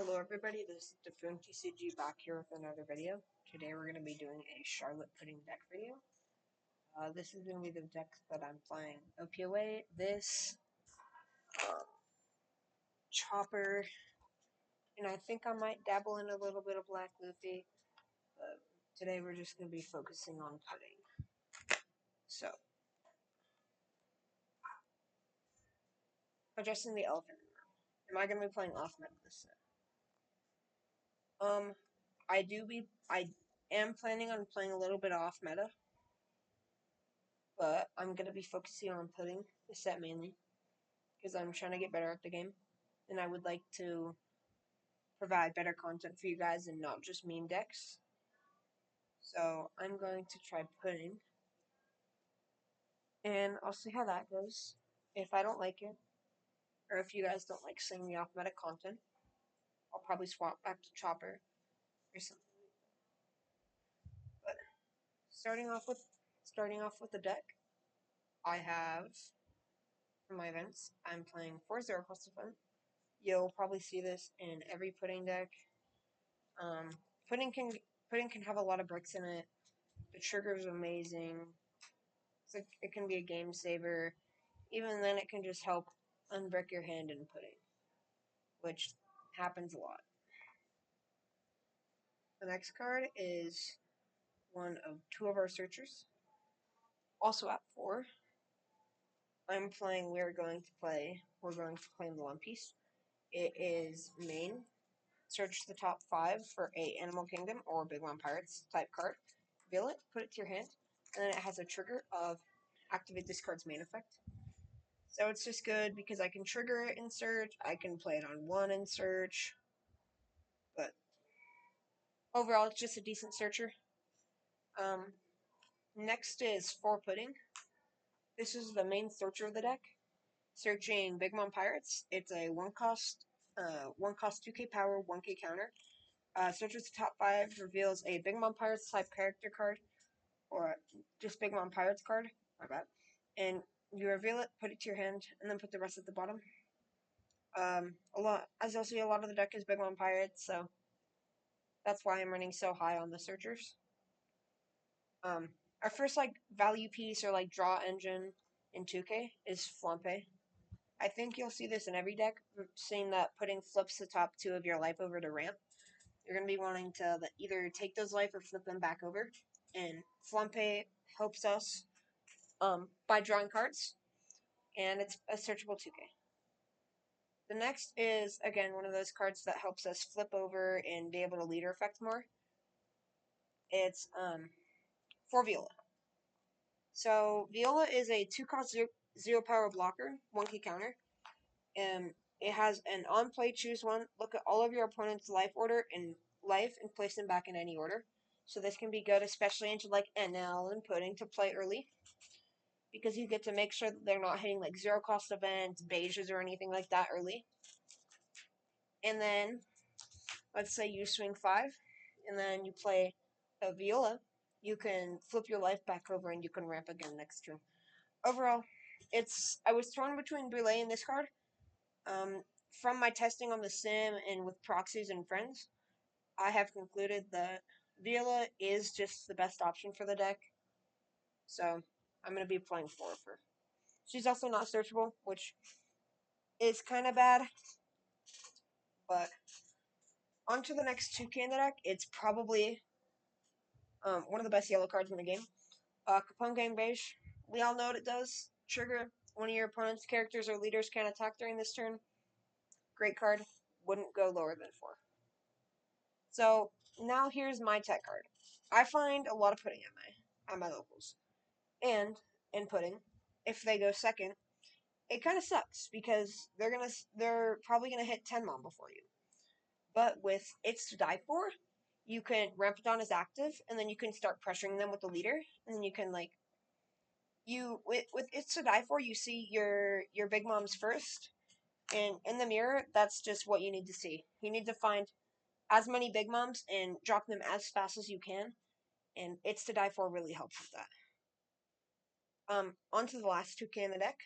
Hello everybody, this is Defun TCG back here with another video. Today we're going to be doing a Charlotte Pudding deck video. This is going to be the deck that I'm playing. OPOA, this, Chopper, and I think I might dabble in a little bit of Black Luffy, but today we're just going to be focusing on Pudding. So, addressing the elephant in the room. Am I going to be playing off meta this set? I am planning on playing a little bit off meta, but I'm going to be focusing on Pudding this set mainly, because I'm trying to get better at the game, and I would like to provide better content for you guys and not just meme decks. So I'm going to try Pudding, and I'll see how that goes. If I don't like it, or if you guys don't like seeing the off-meta content, I'll probably swap back to Chopper or something. But starting off with the deck, I have, for my events, I'm playing 4-0 Cost of Fun. You'll probably see this in every Pudding deck. Pudding can have a lot of bricks in it. The trigger is amazing. It can be a game saver. Even then, it can just help unbrick your hand in Pudding, which happens a lot. The next card is one of two of our searchers. Also at 4, we're going to claim the One Piece. It is main. Search the top 5 for a Animal Kingdom or Big One Pirates type card. Reveal it, put it to your hand, and then it has a trigger of activate this card's main effect. So it's just good because I can trigger it in search, I can play it on 1 in search, but overall it's just a decent searcher. Next is 4 Pudding. This is the main searcher of the deck. Searching Big Mom Pirates. It's a 1 cost 2k power, 1k counter. Searches the top 5, reveals a Big Mom Pirates type character card, or just Big Mom Pirates card, my bad. And you reveal it, put it to your hand, and then put the rest at the bottom. As you'll see, a lot of the deck is Big Mom Pirates, so that's why I'm running so high on the searchers. Our first value piece or draw engine in 2K is Flampe. I think you'll see this in every deck, seeing that Pudding flips the top 2 of your life over to ramp. You're going to be wanting to either take those life or flip them back over, and Flampe helps us by drawing cards, and it's a searchable 2K. The next is, again, one of those cards that helps us flip over and be able to leader effect more. It's 4 Viola. So Viola is a 2 cost 0 power blocker, 1k counter. It has an on play choose one. Look at all of your opponent's life and place them back in any order. So this can be good, especially into NL and Pudding to play early, because you get to make sure that they're not hitting 0 cost events, beiges, or anything like that early. And then let's say you swing 5, and then you play a Viola. You can flip your life back over and you can ramp again next turn. Overall, I was torn between Brule and this card. From my testing on the sim and with proxies and friends, I have concluded that Viola is just the best option for the deck. So I'm going to be playing 4 of her. She's also not searchable, which is kind of bad. But on to the next 2K in the deck. It's probably one of the best yellow cards in the game. Capone Gang Beige. We all know what it does. Trigger. One of your opponent's characters or leaders can't attack during this turn. Great card. Wouldn't go lower than 4. So now here's my tech card. I find a lot of Pudding at my locals. And in Pudding, if they go second, it kind of sucks because they're probably gonna hit 10 mom before you. But with It's to Die For, you can ramp it on as active, and then you can start pressuring them with the leader, and then you can with It's to Die For, you see your big moms first, and in the mirror, that's just what you need to see. You need to find as many big moms and drop them as fast as you can, and It's to Die For really helps with that. On to the last 2K in the deck.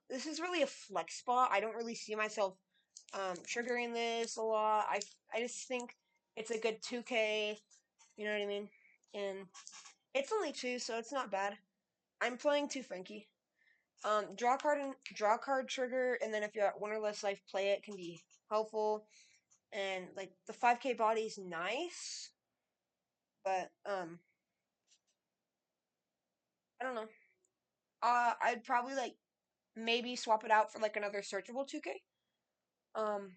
This is really a flex spot. I don't really see myself triggering this a lot. I just think it's a good 2K. You know what I mean? And it's only 2, so it's not bad. I'm playing 2 Frankie. Draw card trigger, and then if you're at 1 or less life, play it can be helpful. And like the 5K body is nice, but I don't know. I'd probably like maybe swap it out for like another searchable 2K. Um,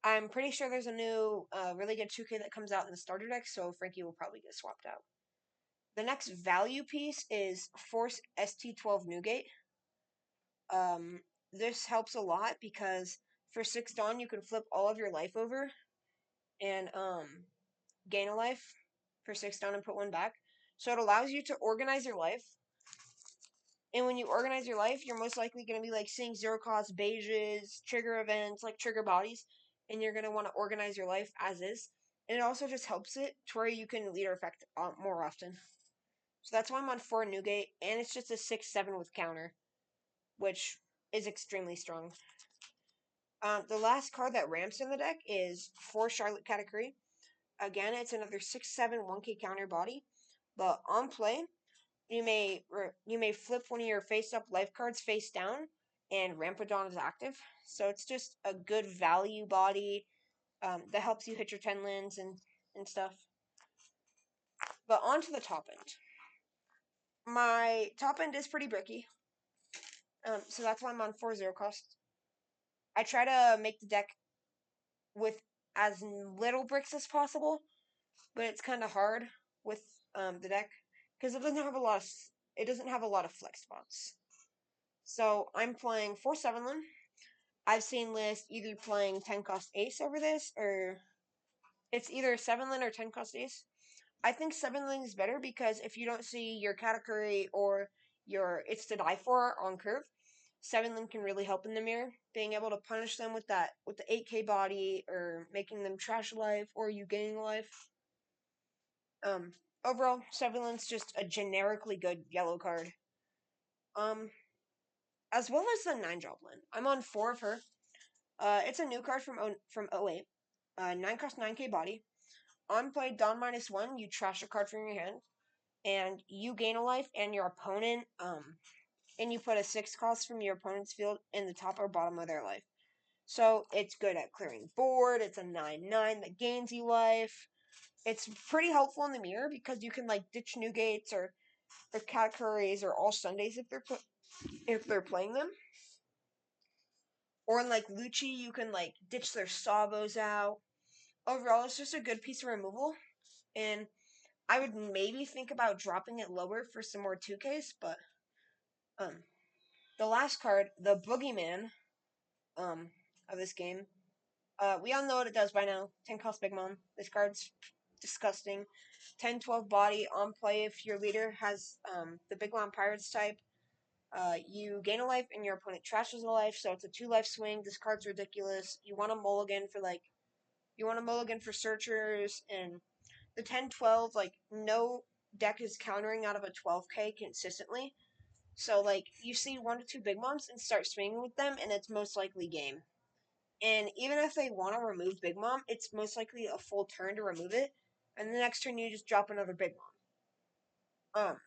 I'm pretty sure there's a new really good 2K that comes out in the starter deck, so Frankie will probably get swapped out. The next value piece is Force ST12 Newgate. Um, this helps a lot because for 6 Dawn you can flip all of your life over and gain a life for 6 Dawn and put 1 back. So it allows you to organize your life. And when you organize your life, you're most likely going to be like seeing 0 cost beiges, trigger events, like trigger bodies, and you're going to want to organize your life as is. And it also just helps it to where you can leader effect more often. So that's why I'm on 4 Newgate, and it's just a 6/7 with counter, which is extremely strong. The last card that ramps in the deck is 4 Charlotte Katakuri. Again, it's another 6/7 1K counter body, but on play, you may flip one of your face-up life cards face down, and Rampadon is active. So it's just a good value body that helps you hit your 10 lands and stuff. But on to the top end. My top end is pretty bricky, so that's why I'm on 4 0 cost. I try to make the deck with as little bricks as possible, but it's kind of hard with the deck because it doesn't have a lot of flex spots. So I'm playing 4 7 I've seen lists either playing 10 cost ace over this, or it's either 7 or 10 cost ace. I think 7 is better because if you don't see your Katakuri or your It's to Die For on curve, 7 can really help in the mirror. Being able to punish them with the 8K body, or making them trash life, or you gaining life. Overall, 7's just a generically good yellow card. As well as the 9 Joblin. I'm on 4 of her. It's a new card from 08. 9 cost 9K body. On play, Dawn -1, you trash a card from your hand, and you gain a life, and your opponent, and you put a 6 cost from your opponent's field in the top or bottom of their life. So it's good at clearing board. It's a 9/9 that gains you life. It's pretty helpful in the mirror because you can like ditch Newgates or Katakuris or all Sundays if they're playing them. Or in like Lucci, you can like ditch their Savos out. Overall, it's just a good piece of removal, and I would maybe think about dropping it lower for some more 2Ks, but the last card, the Boogeyman, of this game, we all know what it does by now. 10 cost Big Mom. This card's disgusting. 10/12 body on play if your leader has the Big Mom Pirates type. You gain a life and your opponent trashes a life, so it's a 2 life swing. This card's ridiculous. You want a mulligan for searchers, and the 10/12, like, no deck is countering out of a 12K consistently. So, like, you see 1 to 2 Big Moms and start swinging with them, and it's most likely game. And even if they want to remove Big Mom, it's most likely a full turn to remove it, and the next turn you just drop another Big Mom.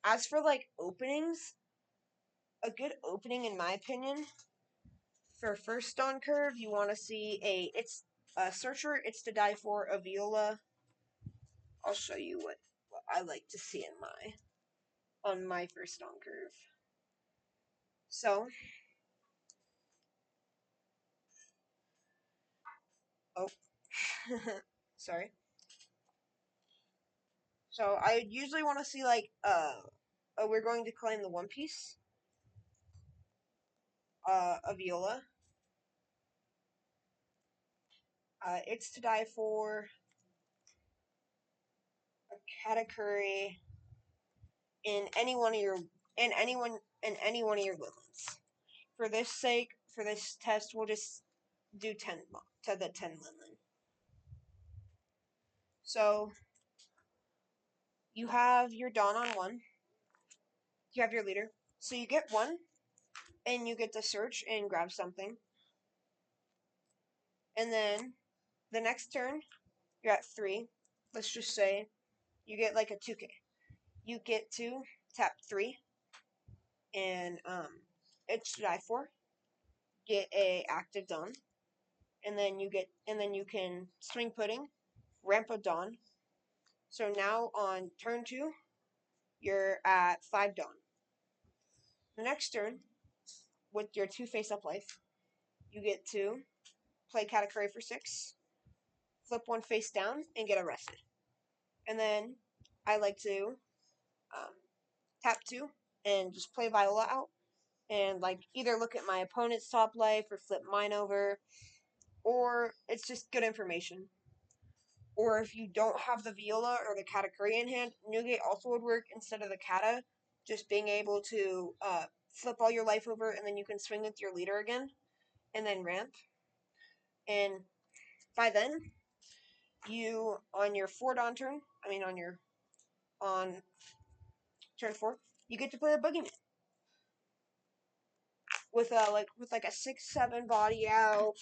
As for, like, openings, a good opening, in my opinion, for first on curve, you want to see it's a Searcher, It's to Die For, a Viola. I'll show you what I like to see on my first on curve. So, oh, sorry. So I usually want to see like we're going to claim the One Piece, a Viola. It's to Die For, a Katakuri, in any one of your in any one of your woodlands. For this test, we'll just do 10 to the 10 woodland. So you have your Dawn on 1. You have your leader. So you get 1, and you get to search and grab something. And then the next turn, you're at 3. Let's just say you get like a 2K. You get to tap 3 and it's die 4. Get a active Dawn, and then you can swing pudding, ramp a Dawn. So now on turn 2, you're at 5 Dawn. The next turn, with your 2 face-up life, you get to play Katakuri for 6, flip 1 face down, and get arrested. And then I like to tap 2 and just play Viola out, and like either look at my opponent's top life or flip mine over, or it's just good information. Or if you don't have the Viola or the Katakuri in hand, Newgate also would work instead of the Kata. Just being able to flip all your life over, and then you can swing with your leader again, and then ramp. And by then, you on your 4 Dawn turn, on turn 4, you get to play a Boogeyman with a 6/7 body out,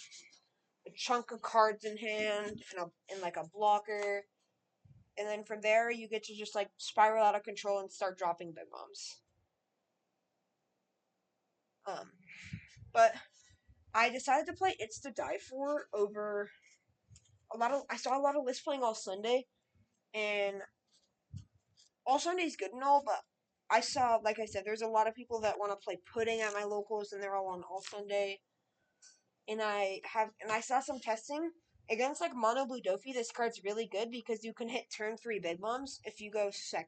a chunk of cards in hand, and like a blocker. And then from there, you get to just like spiral out of control and start dropping big bombs. But I decided to play It's to Die For over I saw a lot of lists playing All Sunday, and All Sunday is good and all, but I saw, like I said, there's a lot of people that want to play Pudding at my locals, and they're all on All Sunday. And I saw some testing against like Mono Blue Dofi. This card's really good because you can hit turn 3 big bombs if you go second.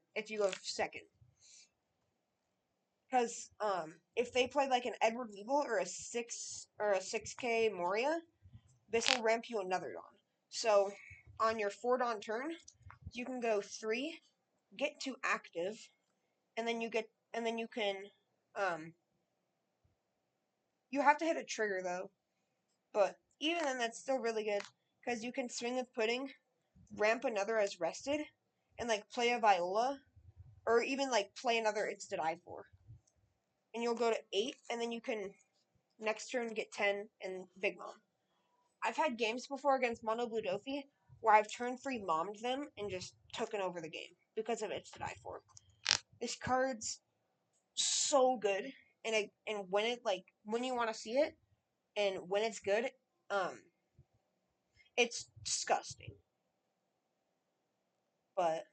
Because if they play like an Edward Weevil or a 6K Moria, this will ramp you another Dawn. So on your 4 Dawn turn, you can go 3, get to active, and then you can you have to hit a trigger though. But even then, that's still really good because you can swing with Pudding, ramp another as rested, and like play a Viola, or even like play another It's to Die For, and you'll go to 8, and then you can next turn get 10 and Big Mom. I've had games before against Mono Blue Dofi where I've turn 3 mommed them and just taken over the game because of It's to Die For. This card's so good, and when you want to see it, and when it's good, it's disgusting. But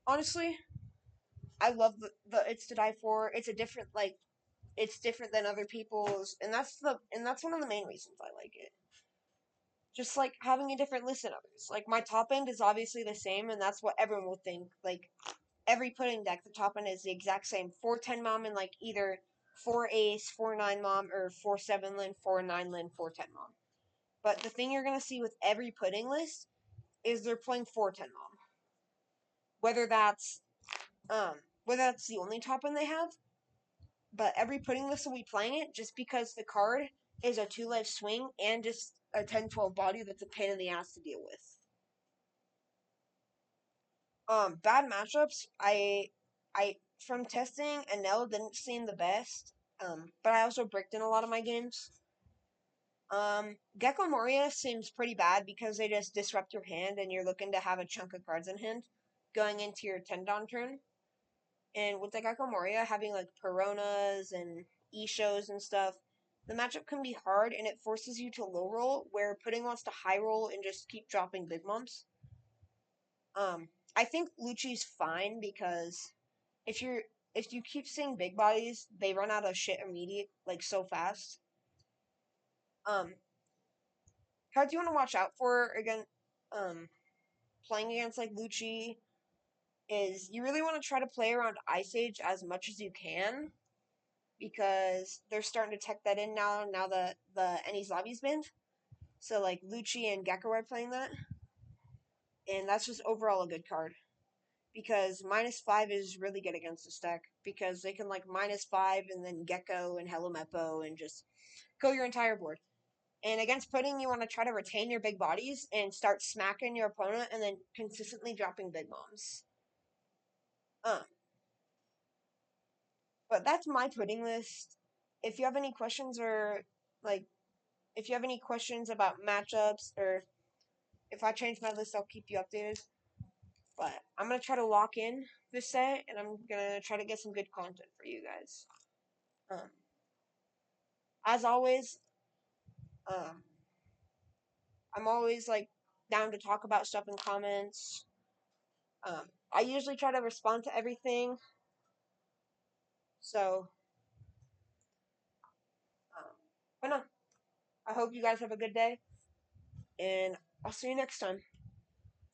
honestly, I love the It's to Die For. It's different than other people's, and that's one of the main reasons I like it. Just like having a different list than others. Like my top end is obviously the same, and that's what everyone will think. Like every pudding deck, the top end is the exact same. 4/10 mom and like either 4 ace, 4/9 mom, or 4/7 lin, 4/9 lin, 4/10 mom. But the thing you're gonna see with every pudding list is they're playing 4/10 mom. Whether that's whether that's the only top end they have, but every pudding list will be playing it just because the card is a 2 life swing and just a 10/12 body that's a pain in the ass to deal with. Bad matchups. I from testing, Enel didn't seem the best. But I also bricked in a lot of my games. Gecko Moria seems pretty bad because they just disrupt your hand and you're looking to have a chunk of cards in hand going into your 10 Dawn turn. And with the Gecko Moria having like Peronas and E-shows and stuff, the matchup can be hard and it forces you to low roll where Pudding wants to high roll and just keep dropping big moms. I think Lucci's fine because if you keep seeing big bodies, they run out of shit like so fast. Cards you want to watch out for again, playing against like Lucci is you really want to try to play around Ice Age as much as you can because they're starting to tech that in now. Now the Enies Lobby's banned, so like Lucci and Gecko are playing that, and that's just overall a good card because -5 is really good against the stack because they can like -5 and then Gecko and Hello Mepo and just kill your entire board. And against Pudding, you want to try to retain your big bodies and start smacking your opponent and then consistently dropping big bombs. But that's my Pudding list. If you have any questions or like if you have any questions about matchups, or if I change my list, I'll keep you updated. But I'm gonna try to lock in this set, and I'm gonna try to get some good content for you guys. Um, as always, um, I'm always like down to talk about stuff in comments. I usually try to respond to everything. So, um, but no, I hope you guys have a good day, and I'll see you next time.